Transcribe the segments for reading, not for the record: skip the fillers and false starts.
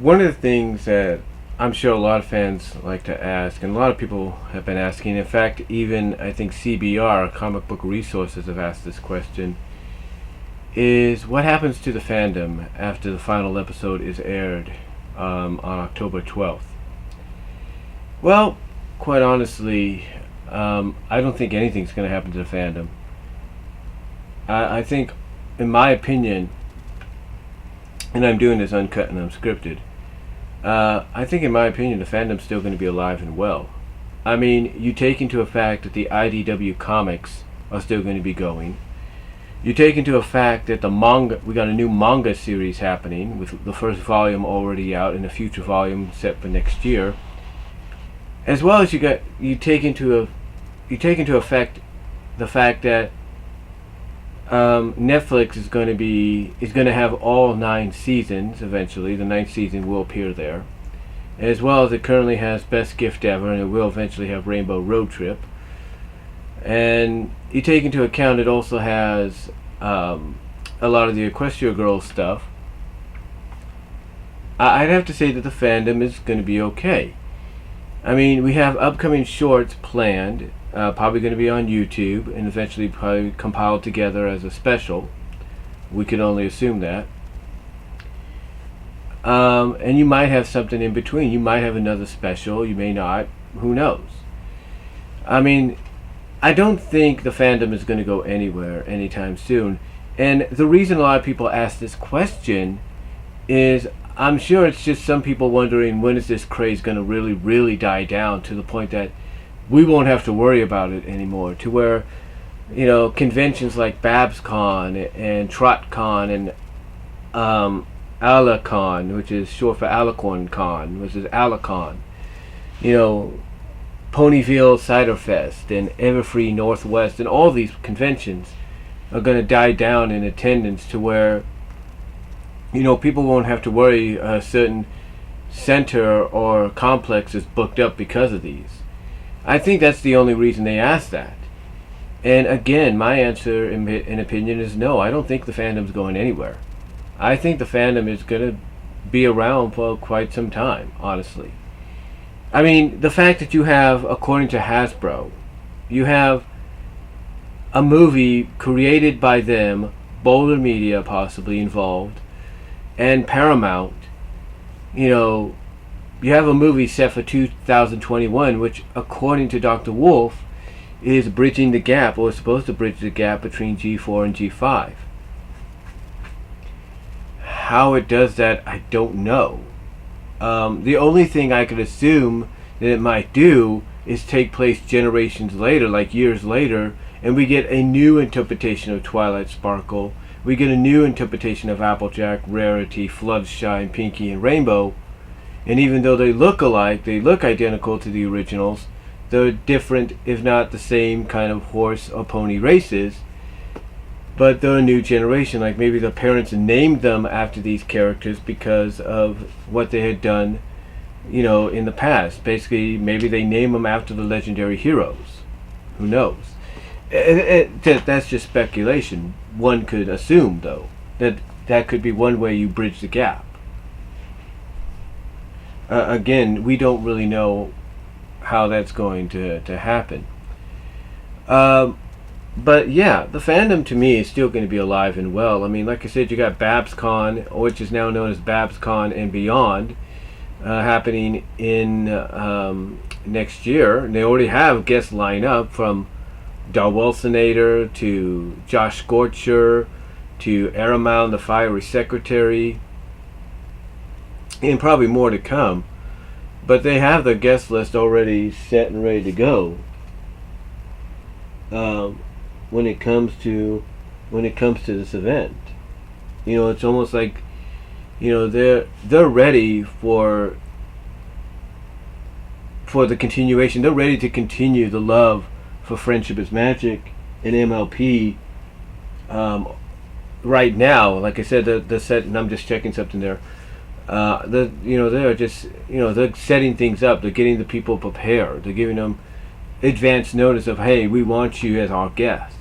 one of the things that I'm sure a lot of fans like to ask, and a lot of people have been asking, in fact, even I think CBR, Comic Book Resources, have asked this question, is what happens to the fandom after the final episode is aired on October 12th? Well, quite honestly, I don't think anything's going to happen to the fandom. I think, in my opinion, and I'm doing this uncut and unscripted, I think, in my opinion, the fandom's still going to be alive and well. I mean, you take into effect that the IDW comics are still going to be going. You take into effect that the manga, we got a new manga series happening with the first volume already out and a future volume set for next year. As well as you take into effect the fact that Netflix is going to have all 9 seasons eventually. The 9th season will appear there, as well as it currently has Best Gift Ever, and it will eventually have Rainbow Road Trip. And you take into account it also has a lot of the Equestria Girls stuff. I'd have to say that the fandom is going to be okay. I mean, we have upcoming shorts planned, probably going to be on YouTube, and eventually probably compiled together as a special. We can only assume that. And you might have something in between. You might have another special, you may not. Who knows? I mean, I don't think the fandom is going to go anywhere anytime soon. And the reason a lot of people ask this question is, I'm sure it's just some people wondering, when is this craze going to really, really die down to the point that we won't have to worry about it anymore, to where, conventions like BabsCon and TrotCon and Alacon, which is short for Alicorn Con, which is Alacon, Ponyville Cider Fest and Everfree Northwest, and all these conventions are going to die down in attendance to where people won't have to worry a certain center or complex is booked up because of these. I think that's the only reason they asked that. And again, my answer in opinion is no. I don't think the fandom's going anywhere. I think the fandom is going to be around for quite some time, honestly. I mean, the fact that you have, according to Hasbro, you have a movie created by them, Boulder Media possibly involved, and Paramount, you have a movie set for 2021, which, according to Dr. Wolf, is bridging the gap, or is supposed to bridge the gap between G4 and G5. How it does that, I don't know. The only thing I could assume that it might do is take place generations later, like years later, and we get a new interpretation of Twilight Sparkle. We get a new interpretation of Applejack, Rarity, Floodshine, Pinky, and Rainbow. And even though they look alike, they look identical to the originals, they're different, if not the same kind of horse or pony races. But they're a new generation. Like maybe the parents named them after these characters because of what they had done, in the past. Basically, maybe they name them after the legendary heroes. Who knows? That's just speculation. One could assume, though, that could be one way you bridge the gap. Again, we don't really know how that's going to happen. But yeah, the fandom to me is still going to be alive and well. I mean, like I said, you got BabsCon, which is now known as BabsCon and Beyond, happening in next year. And they already have guests lined up, from Darwelsonator to Josh Scorcher to Aramount, the Fiery Secretary, and probably more to come. But they have the guest list already set and ready to go. When it comes to this event, it's almost like, they're ready for the continuation. They're ready to continue the love for Friendship is Magic and MLP. Right now, like I said, the set, and I'm just checking something there. They're just, they're setting things up. They're getting the people prepared. They're giving them advance notice of, hey, we want you as our guest.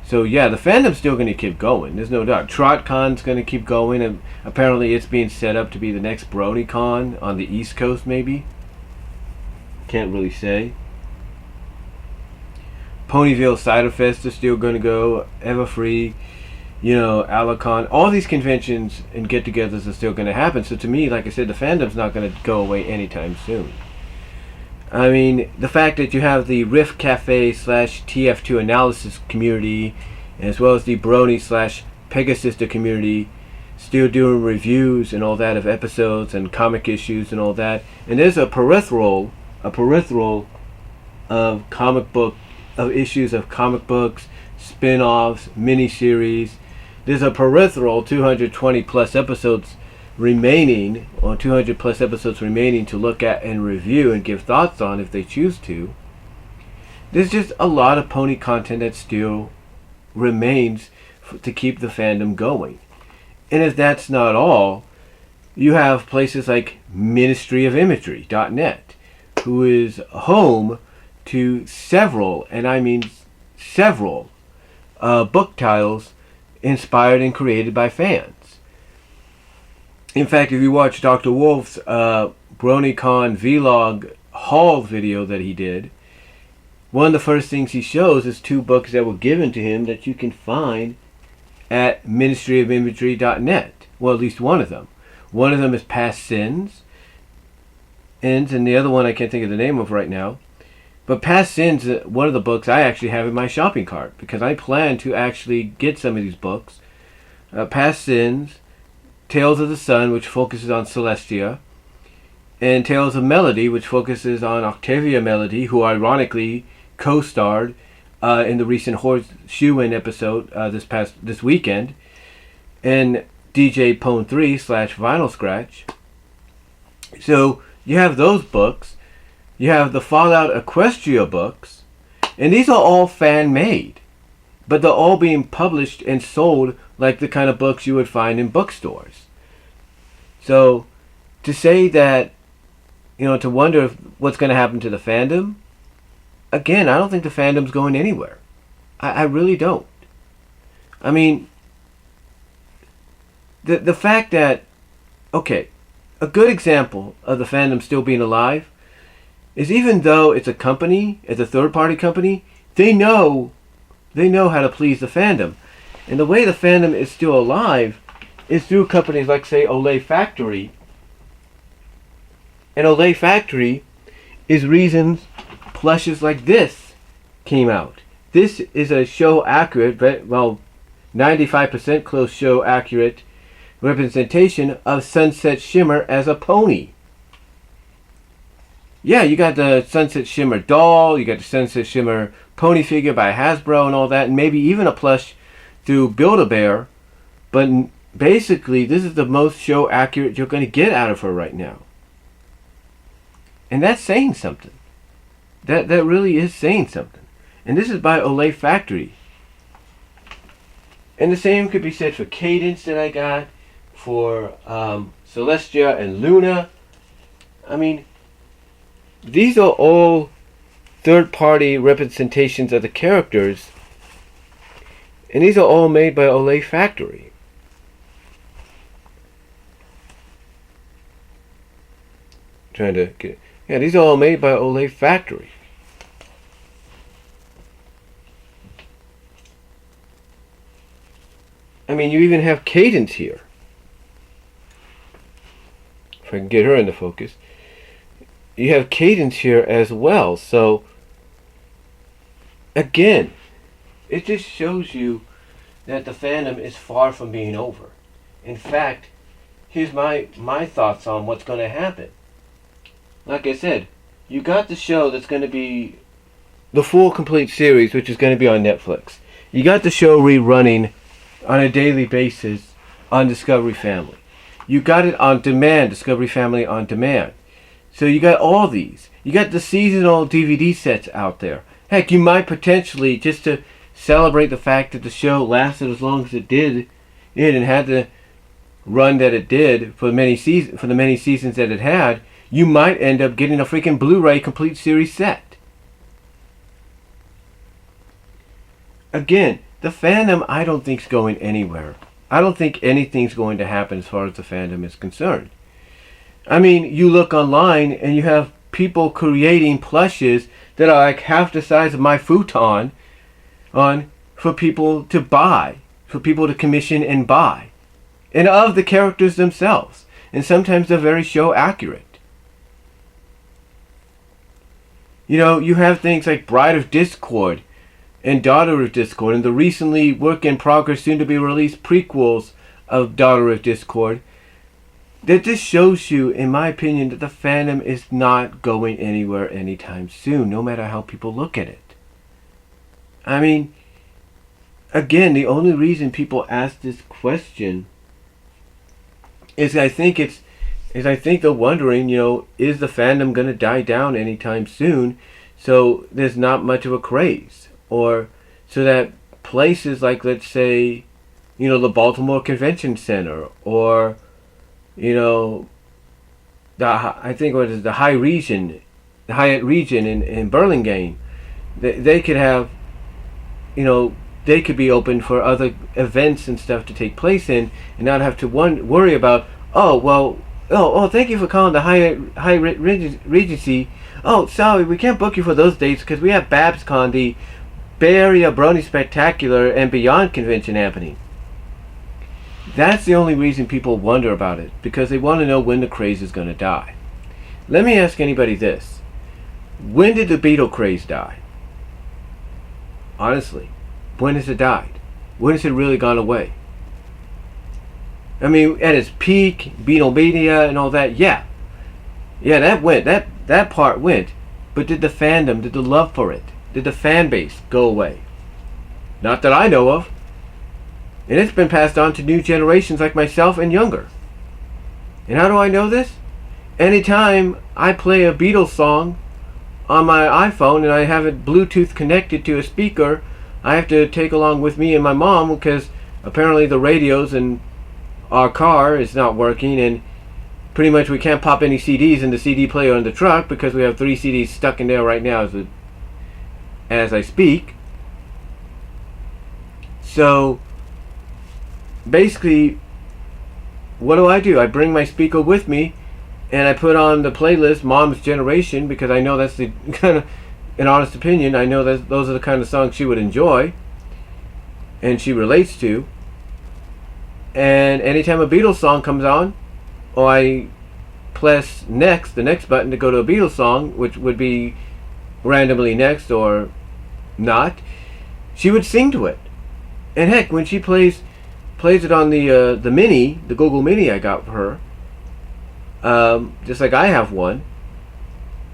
So yeah, the fandom's still going to keep going. There's no doubt. TrotCon's going to keep going, and apparently it's being set up to be the next BronyCon on the East Coast, maybe. Can't really say. Ponyville Cider Fest is still going to go. Everfree, Alacon. All these conventions and get-togethers are still going to happen. So to me, like I said, the fandom's not going to go away anytime soon. I mean, the fact that you have the Riff Cafe / TF2 analysis community, as well as the Brony / Pegasister community, still doing reviews and all that of episodes and comic issues and all that. And there's a peripheral of issues of comic books, spin-offs, miniseries. There's a peripheral 220 plus episodes remaining, or 200 plus episodes remaining to look at and review and give thoughts on if they choose to. There's just a lot of pony content that still remains to keep the fandom going. And if that's not all, you have places like ministryofimagery.net, who is home to several, and I mean several, book titles inspired and created by fans. In fact, if you watch Dr. Wolf's BronyCon vlog haul video that he did, one of the first things he shows is 2 books that were given to him that you can find at ministryofimagery.net. Well, at least one of them. One of them is Past Sins, and the other one I can't think of the name of right now. But Past Sins, one of the books I actually have in my shopping cart, because I plan to actually get some of these books. Past Sins, Tales of the Sun, which focuses on Celestia, and Tales of Melody, which focuses on Octavia Melody, who ironically co-starred in the recent Horseshoeing episode this weekend, and DJ Pone 3 / Vinyl Scratch. So you have those books. You have the Fallout Equestria books, and these are all fan-made, but they're all being published and sold like the kind of books you would find in bookstores. So to say that, to wonder what's going to happen to the fandom, again, I don't think the fandom's going anywhere. I really don't. I mean, the fact that, okay, a good example of the fandom still being alive is, even though it's a company, it's a third-party company, they know how to please the fandom. And the way the fandom is still alive is through companies like, say, Olay Factory. And Olay Factory is reasons plushes like this came out. This is a show accurate, well, 95% close show accurate representation of Sunset Shimmer as a pony. Yeah, you got the Sunset Shimmer doll, you got the Sunset Shimmer pony figure by Hasbro and all that, and maybe even a plush through Build-A-Bear, but basically this is the most show accurate you're going to get out of her right now. And that's saying something. That really is saying something. And this is by Olay Factory. And the same could be said for Cadence that I got, for Celestia and Luna. I mean, these are all third-party representations of the characters, and these are all made by Olay Factory. Trying to get, yeah, these are all made by Olay Factory. I mean, you even have Cadence here. If I can get her into focus. You have Cadence here as well. So, again, it just shows you that the fandom is far from being over. In fact, here's my thoughts on what's going to happen. Like I said, you got the show that's going to be the full complete series, which is going to be on Netflix. You got the show rerunning on a daily basis on Discovery Family. You got it on demand, Discovery Family on demand. So you got all these. You got the seasonal DVD sets out there. Heck, you might potentially, just to celebrate the fact that the show lasted as long as it did, and had the run that it did for the many seasons that it had, you might end up getting a freaking Blu-ray complete series set. Again, the fandom, I don't think, is going anywhere. I don't think anything's going to happen as far as the fandom is concerned. I mean, you look online and you have people creating plushes that are like half the size of my futon for people to buy, for people to commission and buy, and of the characters themselves. And sometimes they're very show accurate. You know, you have things like Bride of Discord and Daughter of Discord, and the recently work in progress, soon to be released prequels of Daughter of Discord. That just shows you, in my opinion, that the fandom is not going anywhere anytime soon, no matter how people look at it. I mean, again, the only reason people ask this question is I think they're wondering, you know, is the fandom going to die down anytime soon? So there's not much of a craze, or so that places like, let's say, you know, the Baltimore Convention Center, or you know, I think what is the Hyatt region in Burlingame, they could have, you know, they could be open for other events and stuff to take place in, and not have to worry about, thank you for calling the Hyatt Regency. Oh, sorry, we can't book you for those dates because we have BabsCon, the Bay Area Brony Spectacular and Beyond convention happening. That's the only reason people wonder about it, because they want to know when the craze is going to die. Let me ask anybody this. When did the Beatle craze die? Honestly, when has it died? When has it really gone away? I mean, at its peak, Beatlemania and all that, yeah, that went, that part went. But did the fandom, did the love for it, did the fan base go away? Not that I know of. And it's been passed on to new generations like myself and younger. And how do I know this? Anytime I play a Beatles song on my iPhone and I have it Bluetooth connected to a speaker, I have to take along with me and my mom, because apparently the radios in our car is not working, and pretty much we can't pop any CDs in the CD player in the truck because we have 3 CDs stuck in there right now as I speak. So basically, what do? I bring my speaker with me and I put on the playlist Mom's Generation, because I know that's the kind of, an honest opinion, I know that those are the kind of songs she would enjoy and she relates to. And anytime a Beatles song comes on, or I press the next button to go to a Beatles song, which would be randomly next or not, she would sing to it. And heck, when she plays it on the Mini, the Google Mini I got for her, just like I have one,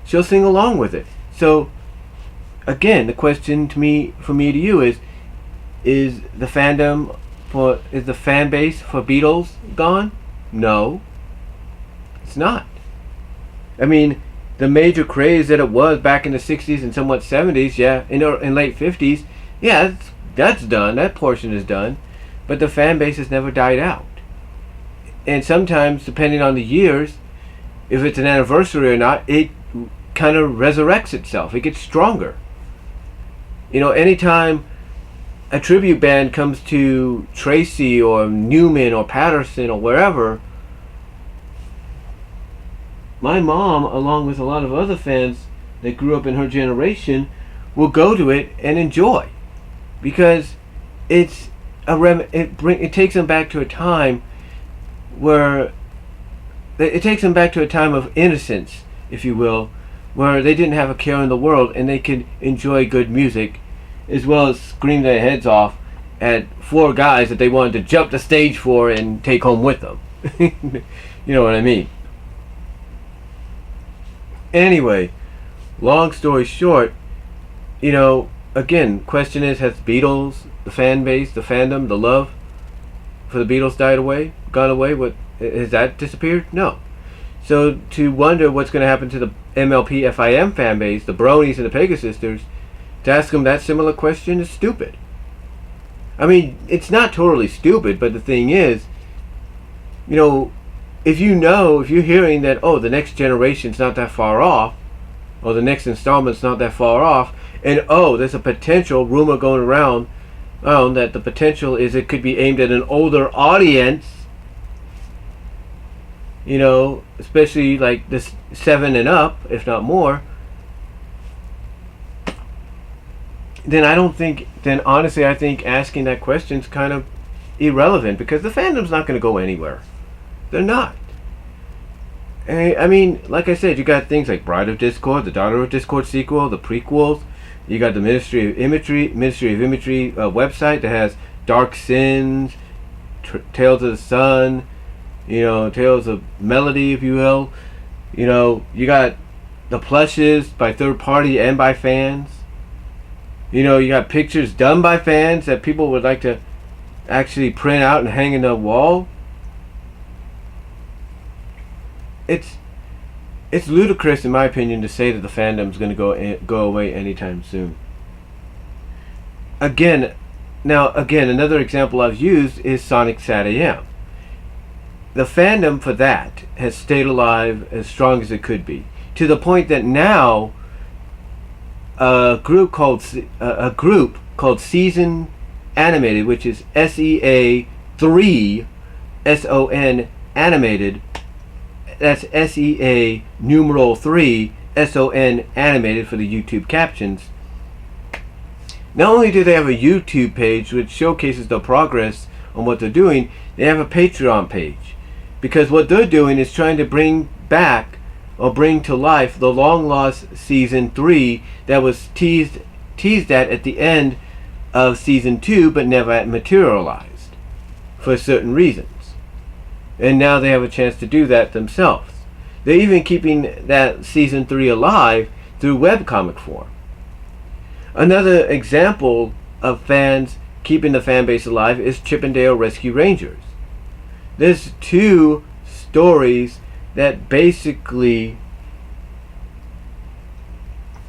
she'll sing along with it. So again, the question for me to you is the fan base for Beatles gone? No, it's not. I mean, the major craze that it was back in the 60s and somewhat 70s, yeah, in late 50s, yeah, that's done. That portion is done. But the fan base has never died out. And sometimes, depending on the years, if it's an anniversary or not, it kind of resurrects itself. It gets stronger. You know, anytime a tribute band comes to Tracy or Newman or Patterson or wherever, my mom, along with a lot of other fans that grew up in her generation, will go to it and enjoy, because it's it takes them back to a time where it takes them back to a time of innocence, if you will, where they didn't have a care in the world and they could enjoy good music, as well as scream their heads off at 4 guys that they wanted to jump the stage for and take home with them. You know what I mean? Anyway, long story short, you know, again, question is, has Beatles, the fan base, the fandom, the love for the Beatles gone away? What, has that disappeared? No. So to wonder what's going to happen to the MLP FIM fan base, the Bronies and the Pegasisters, to ask them that similar question is stupid. I mean, it's not totally stupid, but the thing is, you know, if you're hearing that, oh, the next generation's not that far off, or the next installment's not that far off, and oh, there's a potential rumor going around that the potential is it could be aimed at an older audience, especially like this 7 and up, if not more, then honestly I think asking that question is kind of irrelevant, because the fandom's not going to go anywhere. They're not. I mean, like I said, you got things like Bride of Discord, the Daughter of Discord sequel, the prequels. You got the Ministry of Imagery website that has Dark Sins, Tales of the Sun, Tales of Melody, if you will. You got the plushes by third party and by fans. You got pictures done by fans that people would like to actually print out and hang in the wall. It's ludicrous, in my opinion, to say that the fandom's going to go away anytime soon. Again, another example I've used is Sonic SatAM. The fandom for that has stayed alive as strong as it could be, to the point that now a group called Season Animated, which is SEA3 SON Animated. That's SEA numeral 3 SON Animated for the YouTube captions. Not only do they have a YouTube page which showcases the progress on what they're doing, they have a Patreon page, because what they're doing is trying to bring back or bring to life the long lost season 3 that was teased at the end of season 2 but never materialized for certain reasons. And now they have a chance to do that themselves. They're even keeping that season 3 alive through webcomic form. Another example of fans keeping the fan base alive is Chippendale Rescue Rangers. There's 2 stories that basically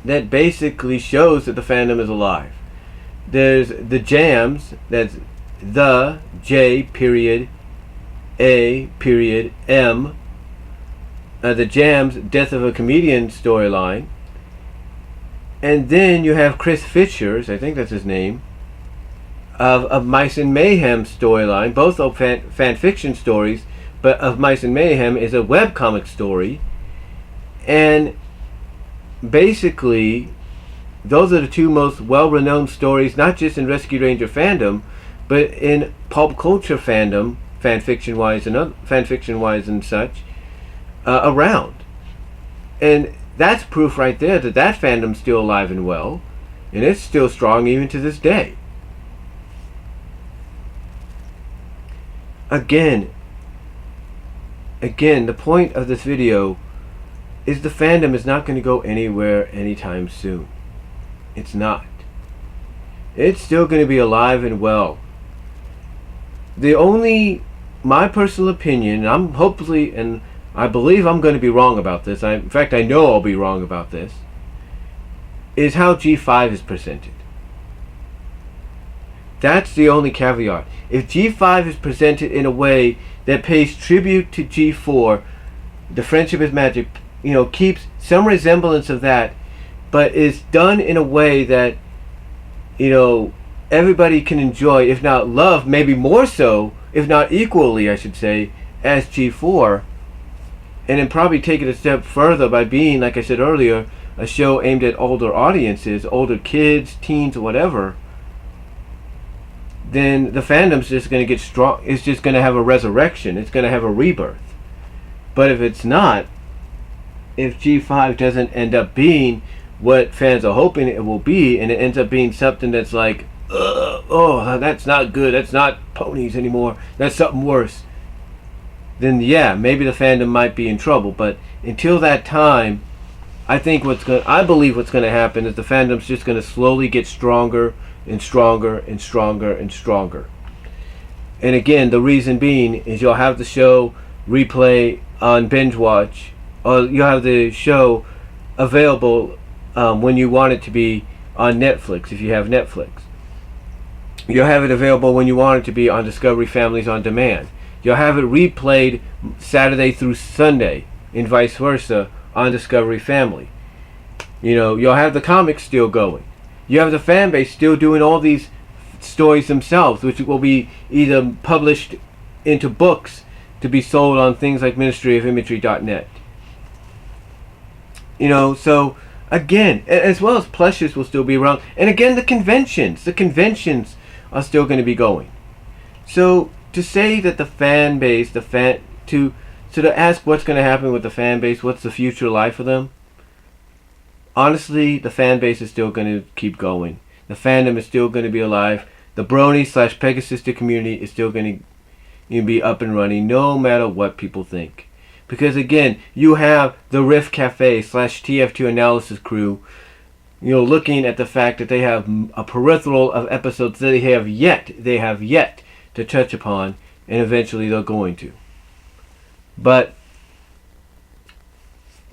shows that the fandom is alive. There's the Jams, that's the J period A period M, the Jams Death of a Comedian storyline. And then you have Chris Fisher's, I think that's his name, of Mice and Mayhem storyline, both are fan fiction stories, but of Mice and Mayhem is a webcomic story. And basically those are the 2 most well-renowned stories, not just in Rescue Ranger fandom, but in pulp culture fandom, fan fiction wise and such, around. And that's proof right there that fandom's still alive and well, and it's still strong even to this day. Again, the point of this video is the fandom is not going to go anywhere anytime soon. It's not. It's still going to be alive and well. My personal opinion, and I believe I'm going to be wrong about this, in fact I know I'll be wrong about this, is how G5 is presented. That's the only caveat. If G5 is presented in a way that pays tribute to G4, The Friendship is Magic, keeps some resemblance of that, but is done in a way that, everybody can enjoy, if not love, maybe more so, if not equally, I should say, as G4, and then probably take it a step further by being, like I said earlier, a show aimed at older audiences, older kids, teens, whatever, then the fandom's just going to get strong. It's just going to have a resurrection. It's going to have a rebirth. But if it's not, if G5 doesn't end up being what fans are hoping it will be, and it ends up being something that's like, oh, that's not good, that's not ponies anymore, that's something worse, then yeah, maybe the fandom might be in trouble. But until that time, I believe what's going to happen is the fandom's just going to slowly get stronger and stronger and stronger and stronger. And again, the reason being is you'll have the show replay on binge watch, or you'll have the show available when you want it to be on Netflix, if you have Netflix. You'll have it available when you want it to be on Discovery Families on Demand. You'll have it replayed Saturday through Sunday, and vice versa, on Discovery Family. You'll have the comics still going. You have the fan base still doing all these stories themselves, which will be either published into books to be sold on things like ministryofimagery.net. So again, as well as plushes will still be around, and again the conventions are still going to be going. So to say that the fan base, to ask what's going to happen with the fan base, what's the future life of them? Honestly, the fan base is still going to keep going. The fandom is still going to be alive. The Brony / Pegasister community is still going to be up and running, no matter what people think. Because again, you have the Rift Cafe / TF2 analysis crew, looking at the fact that they have a peripheral of episodes that they have yet to touch upon, and eventually they're going to. But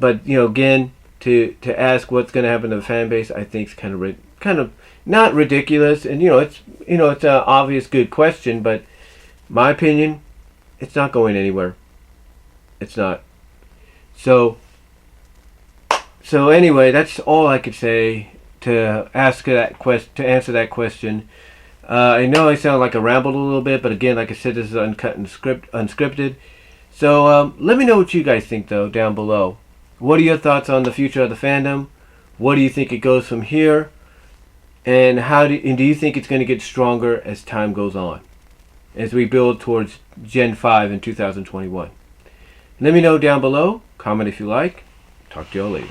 again, to ask what's going to happen to the fan base, I think is kind of not ridiculous, and it's an obvious good question, but my opinion, it's not going anywhere. It's not. So anyway, that's all I could say to answer that question. I know I sound like I rambled a little bit, but again, like I said, this is uncut and unscripted. So let me know what you guys think, though, down below. What are your thoughts on the future of the fandom? What do you think it goes from here? And do you think it's going to get stronger as time goes on, as we build towards Gen 5 in 2021? Let me know down below. Comment if you like. Talk to y'all later.